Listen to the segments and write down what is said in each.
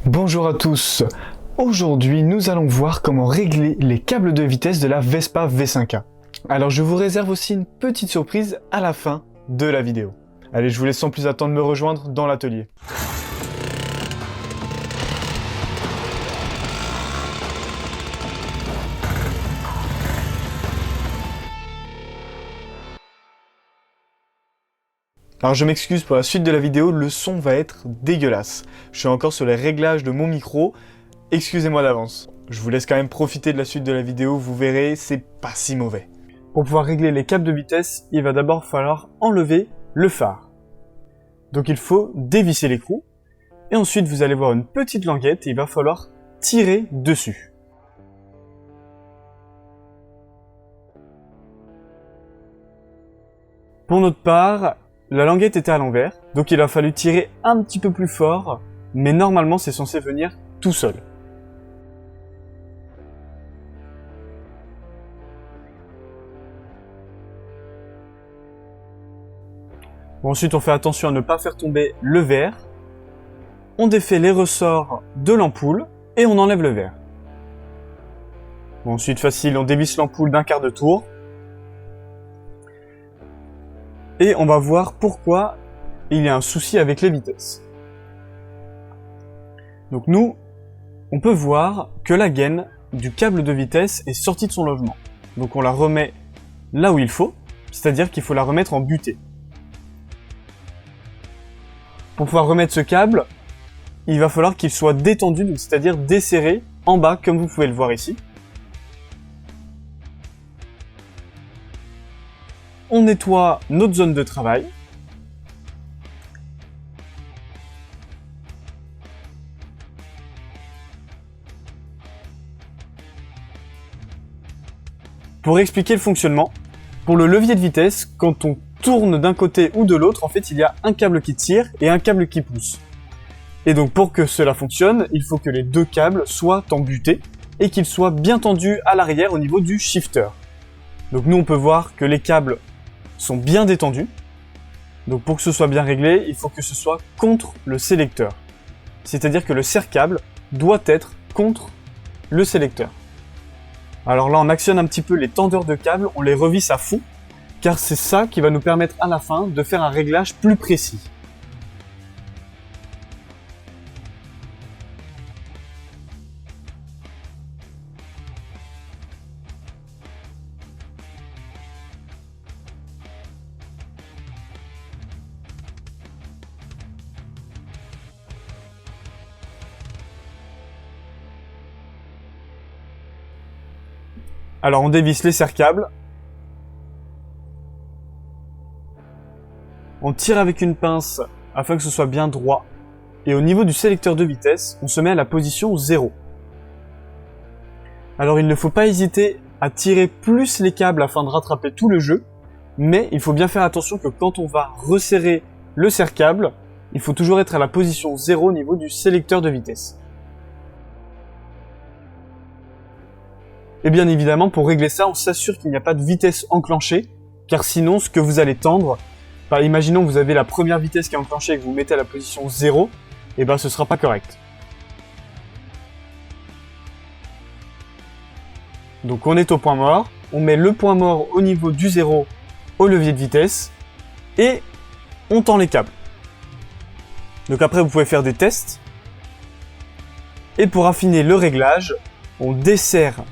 Bonjour à tous, aujourd'hui nous allons voir comment régler les câbles de vitesse de la Vespa V5A. Alors je vous réserve aussi une petite surprise à la fin de la vidéo. Allez, je vous laisse sans plus attendre me rejoindre dans l'atelier. Alors je m'excuse pour la suite de la vidéo, le son va être dégueulasse. Je suis encore sur les réglages de mon micro, excusez-moi d'avance. Je vous laisse quand même profiter de la suite de la vidéo, vous verrez, c'est pas si mauvais. Pour pouvoir régler les câbles de vitesse, il va d'abord falloir enlever le phare. Donc il faut dévisser l'écrou, et ensuite vous allez voir une petite languette et il va falloir tirer dessus. Pour notre part, la languette était à l'envers, donc il a fallu tirer un petit peu plus fort, mais normalement c'est censé venir tout seul. Bon, ensuite on fait attention à ne pas faire tomber le verre, on défait les ressorts de l'ampoule et on enlève le verre. Bon, ensuite facile, on dévisse l'ampoule d'un quart de tour. Et on va voir pourquoi il y a un souci avec les vitesses. Donc nous, on peut voir que la gaine du câble de vitesse est sortie de son logement. Donc on la remet là où il faut, c'est-à-dire qu'il faut la remettre en butée. Pour pouvoir remettre ce câble, il va falloir qu'il soit détendu, c'est-à-dire desserré en bas, comme vous pouvez le voir ici. On nettoie notre zone de travail. Pour expliquer le fonctionnement, pour le levier de vitesse, quand on tourne d'un côté ou de l'autre, en fait, il y a un câble qui tire et un câble qui pousse. Et donc pour que cela fonctionne, il faut que les deux câbles soient en butée et qu'ils soient bien tendus à l'arrière au niveau du shifter. Donc nous on peut voir que les câbles sont bien détendus. Donc pour que ce soit bien réglé, il faut que ce soit contre le sélecteur. C'est-à-dire que le serre-câble doit être contre le sélecteur. Alors là, on actionne un petit peu les tendeurs de câbles, on les revisse à fond, car c'est ça qui va nous permettre à la fin de faire un réglage plus précis. Alors on dévisse les serre-câbles, on tire avec une pince afin que ce soit bien droit, et au niveau du sélecteur de vitesse, on se met à la position 0. Alors il ne faut pas hésiter à tirer plus les câbles afin de rattraper tout le jeu, mais il faut bien faire attention que quand on va resserrer le serre-câble, il faut toujours être à la position 0 au niveau du sélecteur de vitesse. Et bien évidemment, pour régler ça, on s'assure qu'il n'y a pas de vitesse enclenchée, car sinon, ce que vous allez tendre, imaginons que vous avez la première vitesse qui est enclenchée et que vous mettez à la position 0, et ben ce sera pas correct. Donc on est au point mort, on met le point mort au niveau du 0 au levier de vitesse, et on tend les câbles. Donc après vous pouvez faire des tests, et pour affiner le réglage, on desserre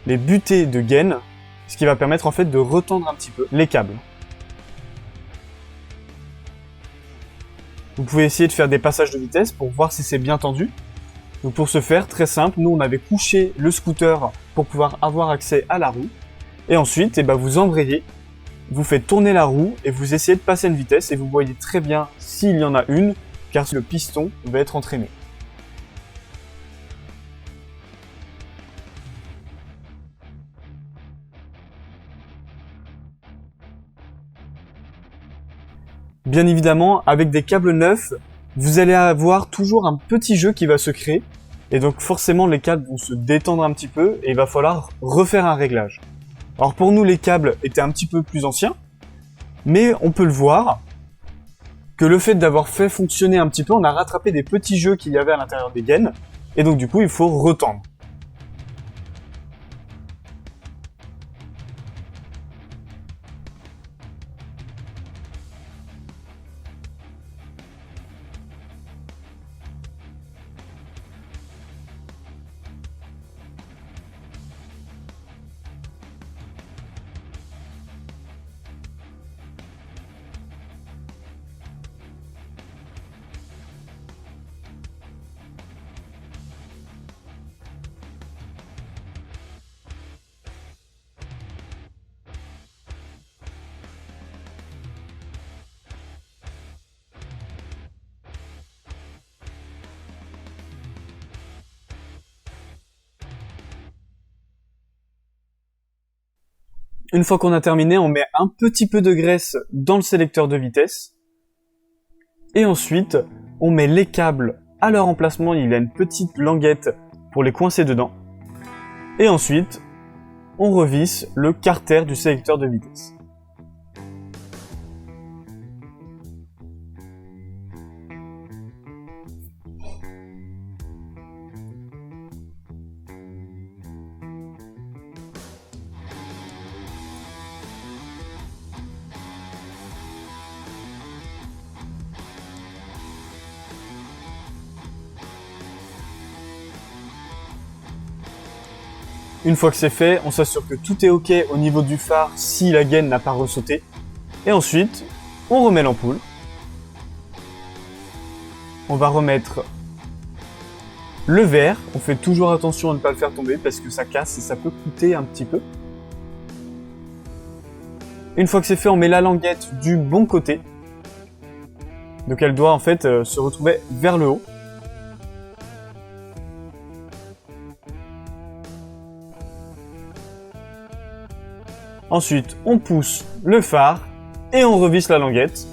les butées de gaine, ce qui va permettre en fait de retendre un petit peu les câbles. Vous pouvez essayer de faire des passages de vitesse pour voir si c'est bien tendu. Donc pour ce faire, très simple, nous on avait couché le scooter pour pouvoir avoir accès à la roue. Et ensuite, vous embrayez, vous faites tourner la roue et vous essayez de passer une vitesse et vous voyez très bien s'il y en a une, car le piston va être entraîné. Bien évidemment, avec des câbles neufs, vous allez avoir toujours un petit jeu qui va se créer, et donc forcément les câbles vont se détendre un petit peu, et il va falloir refaire un réglage. Alors pour nous, les câbles étaient un petit peu plus anciens, mais on peut le voir, que le fait d'avoir fait fonctionner un petit peu, on a rattrapé des petits jeux qu'il y avait à l'intérieur des gaines, et donc du coup il faut retendre. Une fois qu'on a terminé, on met un petit peu de graisse dans le sélecteur de vitesse. Et ensuite, on met les câbles à leur emplacement. Il y a une petite languette pour les coincer dedans. Et ensuite, on revisse le carter du sélecteur de vitesse. Une fois que c'est fait, on s'assure que tout est ok au niveau du phare si la gaine n'a pas ressauté. Et ensuite, on remet l'ampoule. On va remettre le verre. On fait toujours attention à ne pas le faire tomber parce que ça casse et ça peut coûter un petit peu. Une fois que c'est fait, on met la languette du bon côté. Donc elle doit en fait se retrouver vers le haut. Ensuite, on pousse le phare et on revisse la languette.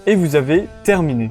Et vous avez terminé.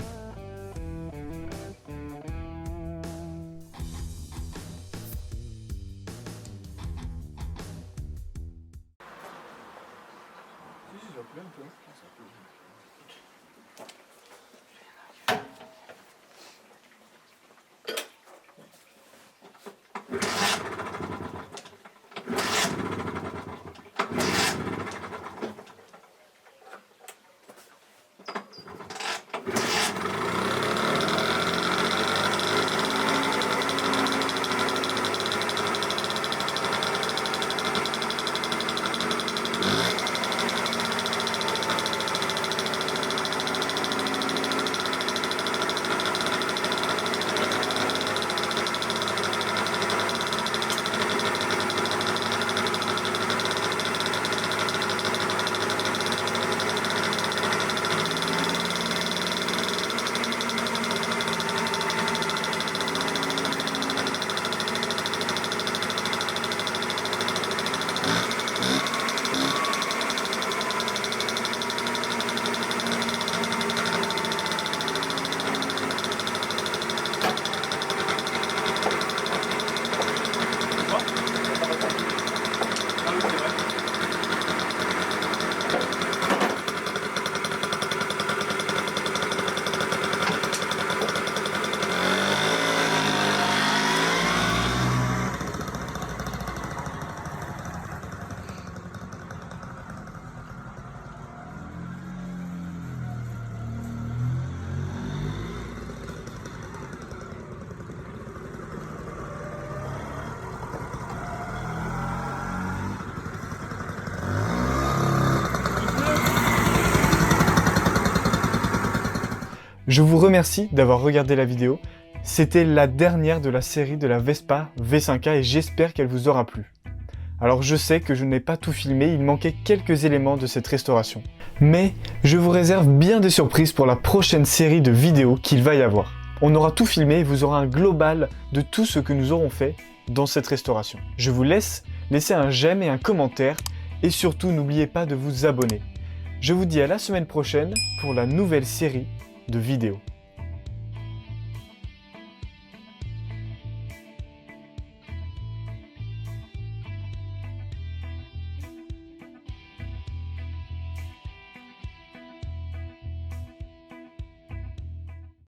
Je vous remercie d'avoir regardé la vidéo. C'était la dernière de la série de la Vespa V5A et j'espère qu'elle vous aura plu. Alors je sais que je n'ai pas tout filmé, il manquait quelques éléments de cette restauration. Mais je vous réserve bien des surprises pour la prochaine série de vidéos qu'il va y avoir. On aura tout filmé et vous aurez un global de tout ce que nous aurons fait dans cette restauration. Je vous laisse laisser un j'aime et un commentaire et surtout n'oubliez pas de vous abonner. Je vous dis à la semaine prochaine pour la nouvelle série de vidéos.